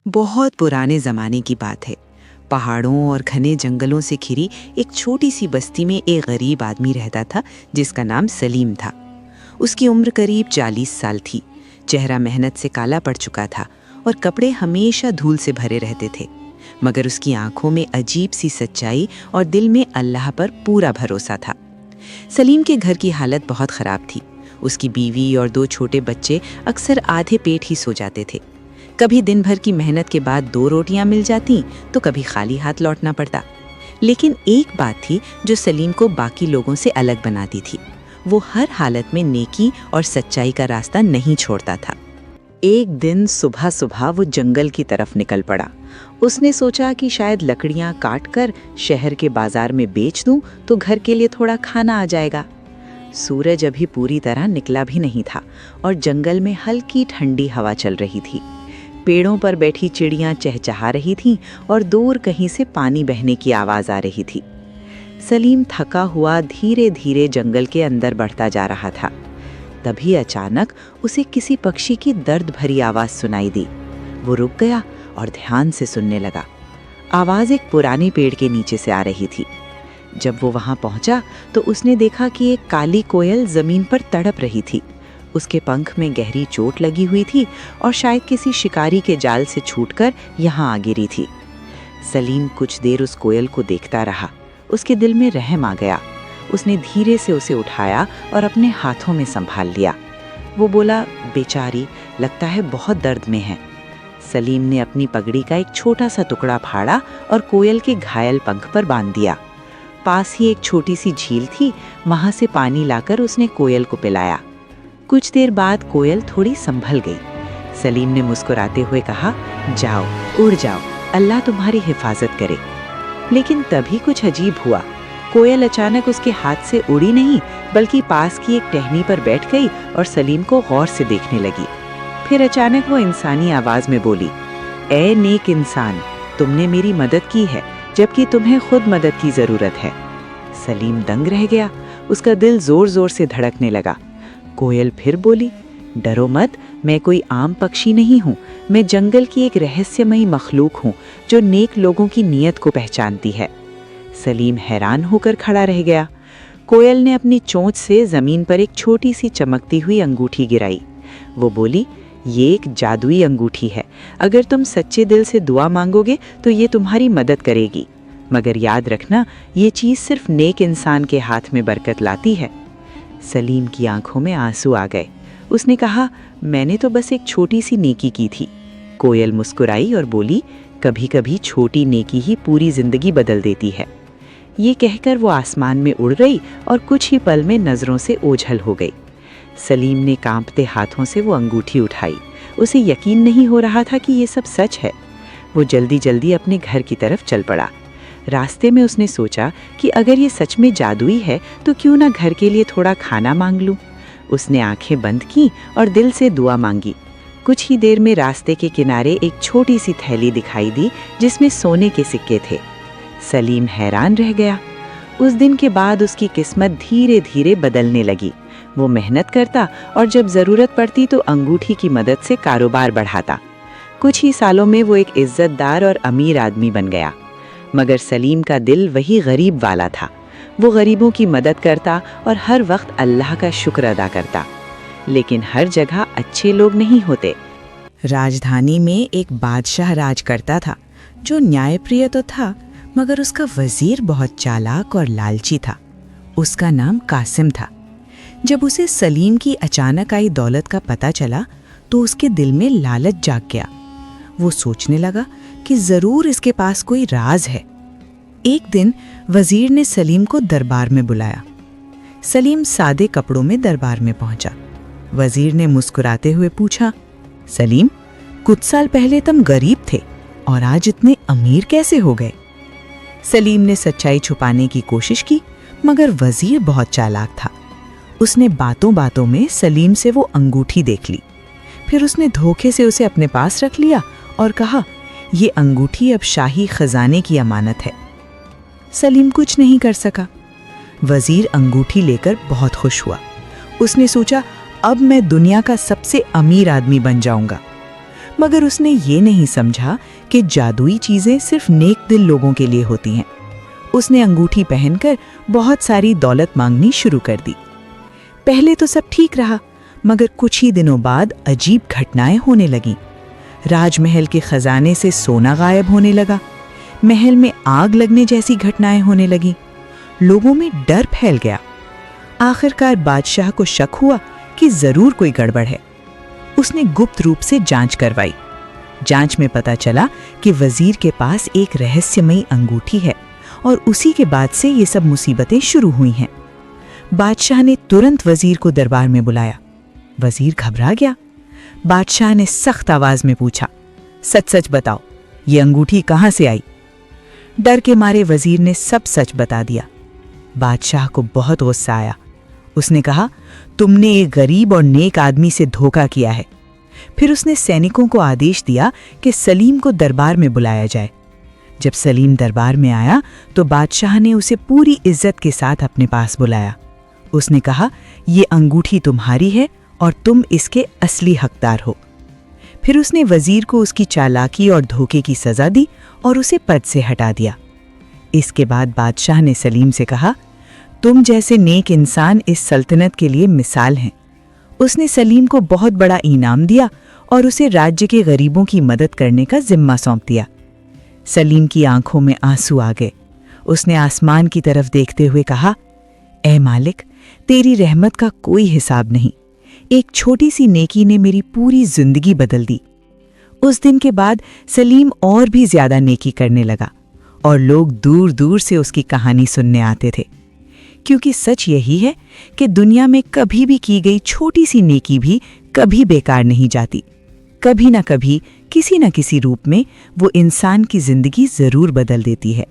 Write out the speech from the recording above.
बहुत पुराने ज़माने की बात है। पहाड़ों और घने जंगलों से घिरी एक छोटी सी बस्ती में एक गरीब आदमी रहता था जिसका नाम सलीम था। उसकी उम्र करीब 40 साल थी। चेहरा मेहनत से काला पड़ चुका था और कपड़े हमेशा धूल से भरे रहते थे, मगर उसकी आंखों में अजीब सी सच्चाई और दिल में अल्लाह पर पूरा भरोसा था। सलीम के घर की हालत बहुत ख़राब थी। उसकी बीवी और 2 छोटे बच्चे अक्सर आधे पेट ही सो जाते थे। कभी दिन भर की मेहनत के बाद 2 रोटियां मिल जाती तो कभी खाली हाथ लौटना पड़ता। लेकिन एक बात थी जो सलीम को बाकी लोगों से अलग बनाती थी। वो हर हालत में नेकी और सच्चाई का रास्ता नहीं छोड़ता था। एक दिन सुबह सुबह वो जंगल की तरफ निकल पड़ा। उसने सोचा कि शायद लकड़ियां काटकर शहर के बाजार में बेच दूं तो घर के लिए थोड़ा खाना आ जाएगा। सूरज अभी पूरी तरह निकला भी नहीं था और जंगल में हल्की ठंडी हवा चल रही थी। पेड़ों पर बैठी चिड़ियां चहचहा रही थीं और दूर कहीं से पानी बहने की आवाज आ रही थी। सलीम थका हुआ धीरे धीरे जंगल के अंदर बढ़ता जा रहा था। तभी अचानक उसे किसी पक्षी की दर्द भरी आवाज सुनाई दी। वो रुक गया और ध्यान से सुनने लगा। आवाज एक पुराने पेड़ के नीचे से आ रही थी। जब वो वहां पहुंचा तो उसने देखा कि एक काली कोयल जमीन पर तड़प रही थी। उसके पंख में गहरी चोट लगी हुई थी और शायद किसी शिकारी के जाल से छूटकर यहाँ आ गिरी थी। सलीम कुछ देर उस कोयल को देखता रहा। उसके दिल में रहम आ गया। उसने धीरे से उसे उठाया और अपने हाथों में संभाल लिया। वो बोला, बेचारी, लगता है बहुत दर्द में है। सलीम ने अपनी पगड़ी का एक छोटा सा टुकड़ा फाड़ा और कोयल के घायल पंख पर बांध दिया। पास ही एक छोटी सी झील थी, वहां से पानी लाकर उसने कोयल को पिलाया। कुछ देर बाद कोयल थोड़ी संभल गई। सलीम ने मुस्कुराते हुए कहा, जाओ, उड़ जाओ, अल्लाह तुम्हारी हिफाजत करे। लेकिन तभी कुछ अजीब हुआ। कोयल अचानक उसके हाथ से उड़ी नहीं, बल्कि पास की एक टहनी पर बैठ गई और सलीम को गौर से देखने लगी। फिर अचानक वो इंसानी आवाज में बोली, ए नेक इंसान, तुमने मेरी मदद की है जबकि तुम्हें खुद मदद की जरूरत है। सलीम दंग रह गया। उसका दिल जोर जोर से धड़कने लगा। कोयल फिर बोली, डरो मत, मैं कोई आम पक्षी नहीं हूँ। मैं जंगल की एक रहस्यमयी मखलूक हूँ जो नेक लोगों की नीयत को पहचानती है। सलीम हैरान होकर खड़ा रह गया। कोयल ने अपनी चोंच से जमीन पर एक छोटी सी चमकती हुई अंगूठी गिराई। वो बोली, ये एक जादुई अंगूठी है। अगर तुम सच्चे दिल से दुआ मांगोगे तो ये तुम्हारी मदद करेगी। मगर याद रखना, ये चीज़ सिर्फ नेक इंसान के हाथ में बरकत लाती है। सलीम की आंखों में आंसू आ गए। उसने कहा, मैंने तो बस एक छोटी सी नेकी की थी। कोयल मुस्कुराई और बोली, कभी कभी छोटी नेकी ही पूरी जिंदगी बदल देती है। ये कहकर वो आसमान में उड़ गई और कुछ ही पल में नजरों से ओझल हो गई। सलीम ने कांपते हाथों से वो अंगूठी उठाई। उसे यकीन नहीं हो रहा था कि ये सब सच है। वो जल्दी जल्दी अपने घर की तरफ चल पड़ा। रास्ते में उसने सोचा कि अगर ये सच में जादुई है तो क्यों ना घर के लिए थोड़ा खाना मांग लूं। उसने आंखें बंद की और दिल से दुआ मांगी। कुछ ही देर में रास्ते के किनारे एक छोटी सी थैली दिखाई दी जिसमें सोने के सिक्के थे। सलीम हैरान रह गया। उस दिन के बाद उसकी किस्मत धीरे धीरे बदलने लगी। वो मेहनत करता और जब जरूरत पड़ती तो अंगूठी की मदद से कारोबार बढ़ाता। कुछ ही सालों में वो एक इज्जतदार और अमीर आदमी बन गया। मगर सलीम का दिल वही गरीब वाला था। वो गरीबों की मदद करता और हर वक्त अल्लाह का शुक्र अदा करता। लेकिन हर जगह अच्छे लोग नहीं होते। राजधानी में एक बादशाह राज करता था जो न्यायप्रिय तो था, मगर उसका वजीर बहुत चालाक और लालची था। उसका नाम कासिम था। जब उसे सलीम की अचानक आई दौलत का पता चला तो उसके दिल में लालच जाग गया। वो सोचने लगा कि जरूर इसके पास कोई राज है। एक दिन वजीर ने सलीम को दरबार में बुलाया। सलीम सादे कपड़ों में दरबार में पहुंचा। वजीर ने मुस्कुराते हुए पूछा, सलीम, कुछ साल पहले तुम गरीब थे और आज इतने अमीर कैसे हो गए? सलीम ने सच्चाई छुपाने की कोशिश की, मगर वजीर बहुत चालाक था। उसने बातों बातों में सलीम से वो अंगूठी देख ली। फिर उसने धोखे से उसे अपने पास रख लिया और कहा, ये अंगूठी अब शाही खजाने की अमानत है। सलीम कुछ नहीं कर सका। वजीर अंगूठी लेकर बहुत खुश हुआ। उसने सोचा, अब मैं दुनिया का सबसे अमीर आदमी बन जाऊंगा। मगर उसने ये नहीं समझा कि जादुई चीजें सिर्फ नेक दिल लोगों के लिए होती हैं। उसने अंगूठी पहनकर बहुत सारी दौलत मांगनी शुरू कर दी। पहले तो सब ठीक रहा, मगर कुछ ही दिनों बाद अजीब घटनाएं होने लगीं। राजमहल के खजाने से सोना गायब होने लगा, महल में आग लगने जैसी घटनाएं होने लगीं, लोगों में डर फैल गया। आखिरकार बादशाह को शक हुआ कि जरूर कोई गड़बड़ है। उसने गुप्त रूप से जांच करवाई। जांच में पता चला कि वजीर के पास एक रहस्यमयी अंगूठी है और उसी के बाद से ये सब मुसीबतें शुरू हुई हैं। बादशाह ने तुरंत वजीर को दरबार में बुलाया। वजीर घबरा गया। बादशाह ने सख्त आवाज में पूछा, सच सच बताओ, ये अंगूठी कहाँ से आई? डर के मारे वजीर ने सब सच बता दिया। बादशाह को बहुत गुस्सा आया। उसने कहा, तुमने एक गरीब और नेक आदमी से धोखा किया है। फिर उसने सैनिकों को आदेश दिया कि सलीम को दरबार में बुलाया जाए। जब सलीम दरबार में आया तो बादशाह ने उसे पूरी इज्जत के साथ अपने पास बुलाया। उसने कहा, ये अंगूठी तुम्हारी है और तुम इसके असली हकदार हो। फिर उसने वजीर को उसकी चालाकी और धोखे की सजा दी और उसे पद से हटा दिया। इसके बाद बादशाह ने सलीम से कहा, तुम जैसे नेक इंसान इस सल्तनत के लिए मिसाल हैं। उसने सलीम को बहुत बड़ा इनाम दिया और उसे राज्य के गरीबों की मदद करने का जिम्मा सौंप दिया। सलीम की आंखों में आंसू आ गए। उसने आसमान की तरफ देखते हुए कहा, ऐ मालिक, तेरी रहमत का कोई हिसाब नहीं। एक छोटी सी नेकी ने मेरी पूरी जिंदगी बदल दी। उस दिन के बाद सलीम और भी ज्यादा नेकी करने लगा और लोग दूर दूर से उसकी कहानी सुनने आते थे, क्योंकि सच यही है कि दुनिया में कभी भी की गई छोटी सी नेकी भी कभी बेकार नहीं जाती। कभी ना कभी, किसी न किसी रूप में वो इंसान की जिंदगी जरूर बदल देती है।